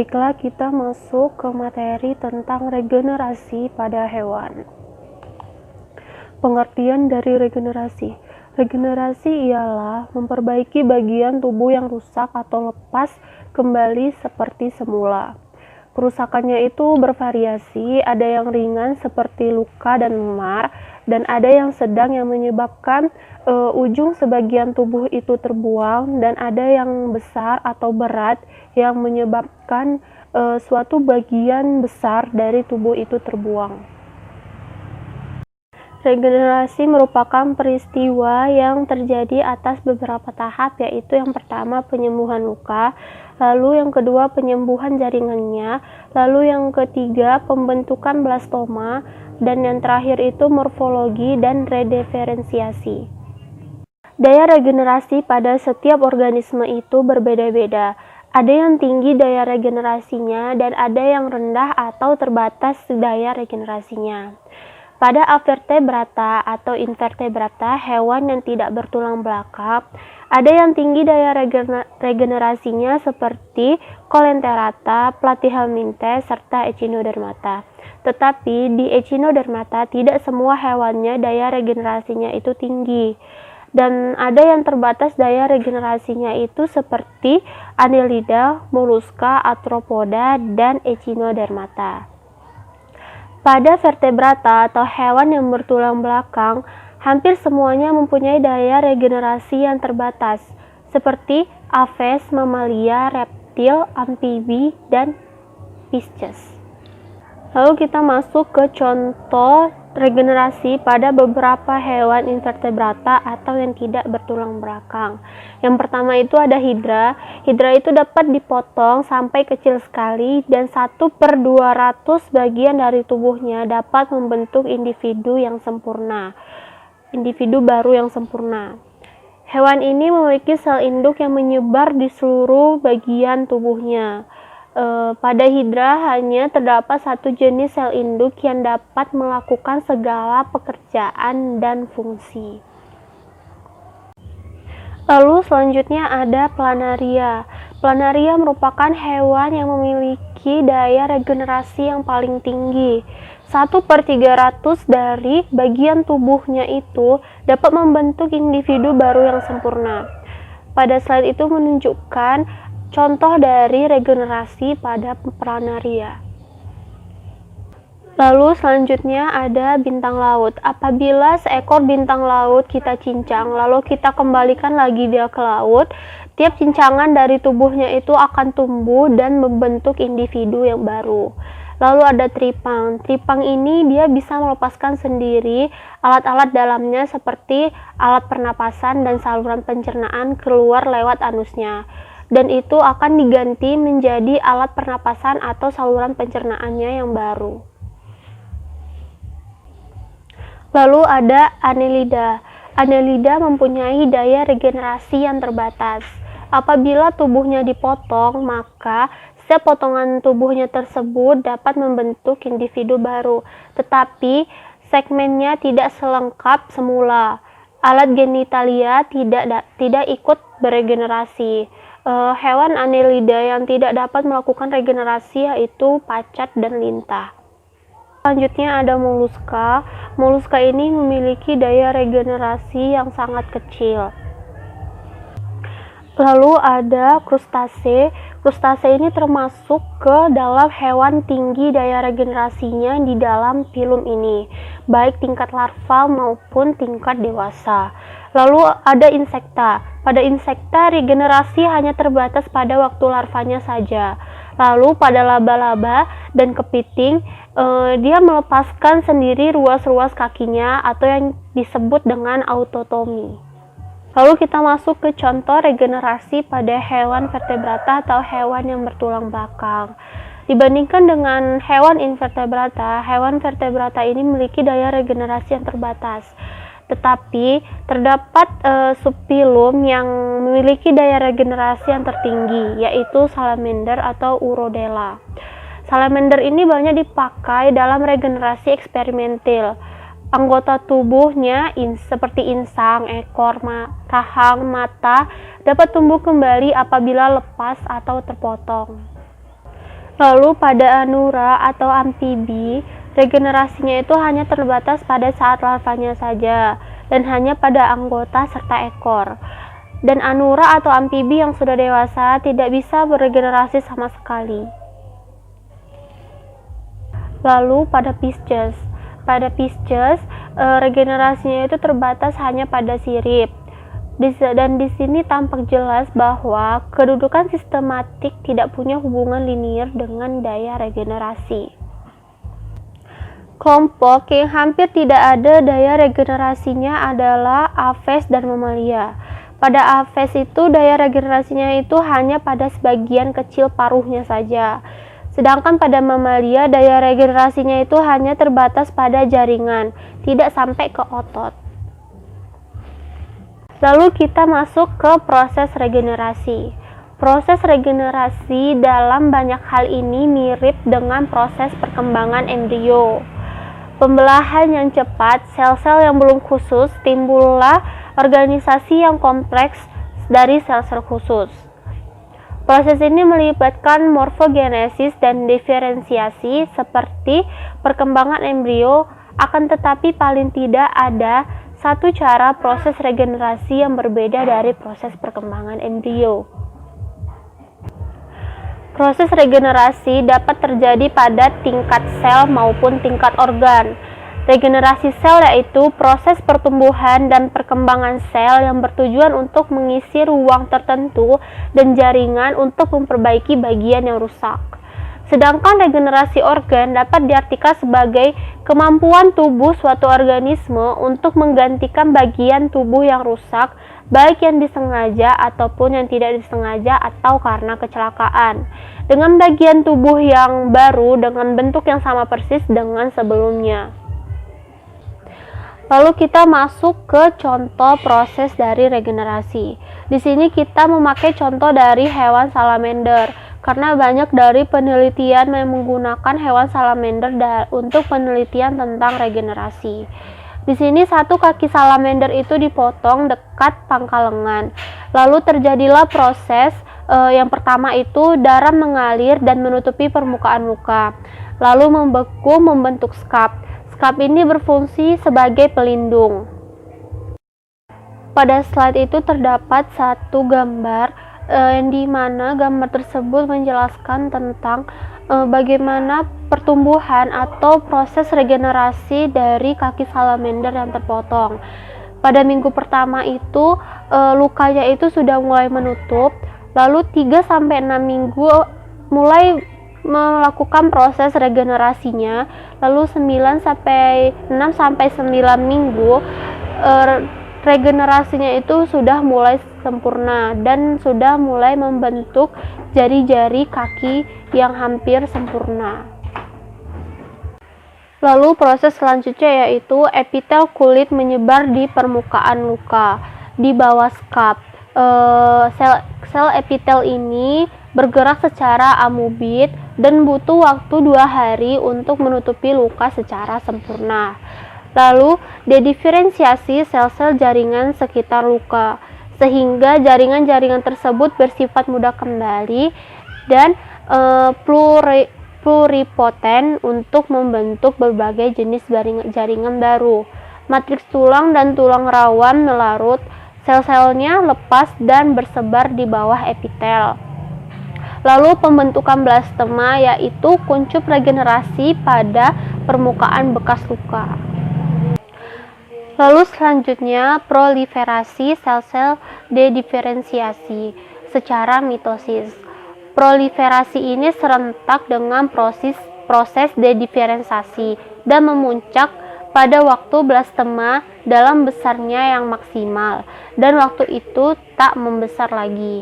Baiklah, kita masuk ke materi tentang regenerasi pada hewan. Pengertian dari regenerasi. Regenerasi ialah memperbaiki bagian tubuh yang rusak atau lepas kembali seperti semula. Kerusakannya itu bervariasi, ada yang ringan seperti luka dan memar, dan ada yang sedang yang menyebabkan ujung sebagian tubuh itu terbuang, dan ada yang besar atau berat yang menyebabkan suatu bagian besar dari tubuh itu terbuang. Regenerasi merupakan peristiwa yang terjadi atas beberapa tahap, yaitu yang pertama penyembuhan luka, lalu yang kedua penyembuhan jaringannya, lalu yang ketiga pembentukan blastoma, dan yang terakhir itu morfologi dan rediferensiasi. Daya regenerasi pada setiap organisme itu berbeda-beda. Ada yang tinggi daya regenerasinya dan ada yang rendah atau terbatas daya regenerasinya. Pada avertebrata atau invertebrata, hewan yang tidak bertulang belakang, ada yang tinggi daya regenerasinya seperti Coelenterata, Platyhelminthes, serta Echinodermata. Tetapi di Echinodermata tidak semua hewannya daya regenerasinya itu tinggi. Dan ada yang terbatas daya regenerasinya itu seperti Annelida, Mollusca, Arthropoda, dan Echinodermata. Pada vertebrata atau hewan yang bertulang belakang, hampir semuanya mempunyai daya regenerasi yang terbatas, seperti aves, mamalia, reptil, amfibi, dan Pisces. Lalu kita masuk ke contoh regenerasi pada beberapa hewan invertebrata atau yang tidak bertulang belakang. Yang pertama itu ada hidra. Hidra itu dapat dipotong sampai kecil sekali dan 1/200 bagian dari tubuhnya dapat membentuk individu yang sempurna. Individu baru yang sempurna. Hewan ini memiliki sel induk yang menyebar di seluruh bagian tubuhnya. Pada hidra hanya terdapat satu jenis sel induk yang dapat melakukan segala pekerjaan dan fungsi. Lalu selanjutnya ada planaria. Planaria merupakan hewan yang memiliki daya regenerasi yang paling tinggi. 1/300 dari bagian tubuhnya itu dapat membentuk individu baru yang sempurna. Pada slide itu menunjukkan contoh dari regenerasi pada planaria. Lalu selanjutnya ada bintang laut. Apabila seekor bintang laut kita cincang, lalu kita kembalikan lagi dia ke laut, tiap cincangan dari tubuhnya itu akan tumbuh dan membentuk individu yang baru. Lalu ada tripang. Tripang ini dia bisa melepaskan sendiri alat-alat dalamnya seperti alat pernapasan dan saluran pencernaan keluar lewat anusnya. Dan itu akan diganti menjadi alat pernapasan atau saluran pencernaannya yang baru. Lalu ada Annelida. Annelida mempunyai daya regenerasi yang terbatas. Apabila tubuhnya dipotong, maka setiap potongan tubuhnya tersebut dapat membentuk individu baru, tetapi segmennya tidak selengkap semula. Alat genitalia tidak ikut beregenerasi. Hewan Annelida yang tidak dapat melakukan regenerasi yaitu pacat dan lintah. Selanjutnya ada molluska. Molluska ini memiliki daya regenerasi yang sangat kecil. Lalu ada krustase. Krustase ini termasuk ke dalam hewan tinggi daya regenerasinya di dalam filum ini, baik tingkat larval maupun tingkat dewasa. Lalu ada insekta. Pada insekta, regenerasi hanya terbatas pada waktu larvanya saja. Lalu pada laba-laba dan kepiting, dia melepaskan sendiri ruas-ruas kakinya atau yang disebut dengan autotomi. Lalu kita masuk ke contoh regenerasi pada hewan vertebrata atau hewan yang bertulang belakang. Dibandingkan dengan hewan invertebrata, hewan vertebrata ini memiliki daya regenerasi yang terbatas. Tetapi terdapat subfilum yang memiliki daya regenerasi yang tertinggi, yaitu salamander atau Urodela. Salamander ini banyak dipakai dalam regenerasi eksperimental. Anggota tubuhnya seperti insang, ekor, rahang, mata dapat tumbuh kembali apabila lepas atau terpotong. Lalu pada anura atau amfibi, regenerasinya itu hanya terbatas pada saat larvanya saja dan hanya pada anggota serta ekor. Dan anura atau amfibi yang sudah dewasa tidak bisa beregenerasi sama sekali. Lalu pada Pisces, regenerasinya itu terbatas hanya pada sirip. Dan di sini tampak jelas bahwa kedudukan sistematik tidak punya hubungan linier dengan daya regenerasi. Kelompok yang hampir tidak ada daya regenerasinya adalah Aves dan Mamalia. Pada Aves itu daya regenerasinya itu hanya pada sebagian kecil paruhnya saja. Sedangkan pada Mamalia daya regenerasinya itu hanya terbatas pada jaringan, tidak sampai ke otot. Lalu kita masuk ke proses regenerasi. Proses regenerasi dalam banyak hal ini mirip dengan proses perkembangan embrio. Pembelahan yang cepat, sel-sel yang belum khusus, timbullah organisasi yang kompleks dari sel-sel khusus. Proses ini melibatkan morfogenesis dan diferensiasi seperti perkembangan embrio, akan tetapi paling tidak ada satu cara proses regenerasi yang berbeda dari proses perkembangan embrio. Proses regenerasi dapat terjadi pada tingkat sel maupun tingkat organ. Regenerasi sel yaitu proses pertumbuhan dan perkembangan sel yang bertujuan untuk mengisi ruang tertentu dan jaringan untuk memperbaiki bagian yang rusak. Sedangkan regenerasi organ dapat diartikan sebagai kemampuan tubuh suatu organisme untuk menggantikan bagian tubuh yang rusak, baik yang disengaja ataupun yang tidak disengaja atau karena kecelakaan, dengan bagian tubuh yang baru dengan bentuk yang sama persis dengan sebelumnya. Lalu kita masuk ke contoh proses dari regenerasi. Di sini kita memakai contoh dari hewan salamander, karena banyak dari penelitian yang menggunakan hewan salamander untuk penelitian tentang regenerasi. Di sini satu kaki salamander itu dipotong dekat pangkal lengan. Lalu terjadilah proses yang pertama itu darah mengalir dan menutupi permukaan luka. Lalu membeku membentuk skap. Skap ini berfungsi sebagai pelindung. Pada slide itu terdapat satu gambar di mana gambar tersebut menjelaskan tentang bagaimana pertumbuhan atau proses regenerasi dari kaki salamander yang terpotong. Pada minggu pertama itu lukanya itu sudah mulai menutup, lalu 3-6 minggu mulai melakukan proses regenerasinya, lalu 6-9 minggu regenerasinya itu sudah mulai sempurna dan sudah mulai membentuk jari-jari kaki yang hampir sempurna. Lalu proses selanjutnya yaitu epitel kulit menyebar di permukaan luka di bawah skap. Sel epitel ini bergerak secara amubit dan butuh waktu 2 hari untuk menutupi luka secara sempurna. Lalu dediferensiasi sel-sel jaringan sekitar luka, sehingga jaringan-jaringan tersebut bersifat mudah kembali dan pluripoten untuk membentuk berbagai jenis jaringan baru. Matriks tulang dan tulang rawan melarut, sel-selnya lepas dan bersebar di bawah epitel. Lalu pembentukan blastema yaitu kuncup regenerasi pada permukaan bekas luka. Lalu selanjutnya proliferasi sel-sel dediferensiasi secara mitosis. Proliferasi ini serentak dengan proses dediferensiasi dan memuncak pada waktu blastema dalam besarnya yang maksimal dan waktu itu tak membesar lagi.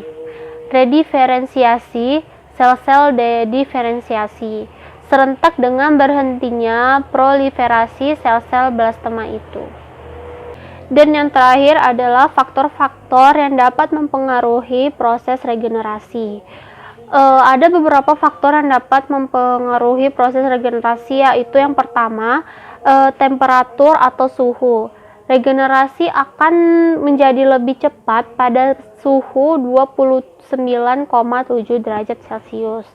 Rediferensiasi sel-sel dediferensiasi serentak dengan berhentinya proliferasi sel-sel blastema itu. Dan yang terakhir adalah faktor-faktor yang dapat mempengaruhi proses regenerasi. Ada beberapa faktor yang dapat mempengaruhi proses regenerasi, yaitu yang pertama, temperatur atau suhu. Regenerasi akan menjadi lebih cepat pada suhu 29,7 derajat Celcius.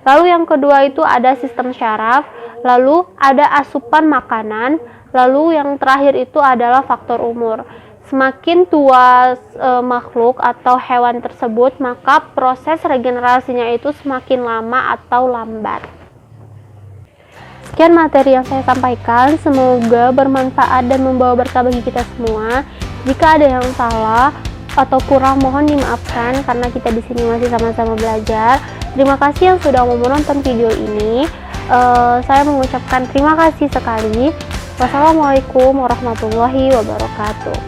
Lalu yang kedua itu ada sistem syaraf, lalu ada asupan makanan, lalu yang terakhir itu adalah faktor umur. Semakin tua makhluk atau hewan tersebut, maka proses regenerasinya itu semakin lama atau lambat. Sekian materi yang saya sampaikan, semoga bermanfaat dan membawa berkah bagi kita semua. Jika ada yang salah atau kurang, mohon dimaafkan karena kita di sini masih sama-sama belajar. Terima kasih yang sudah mau menonton video ini. Saya mengucapkan terima kasih sekali. Wassalamualaikum warahmatullahi wabarakatuh.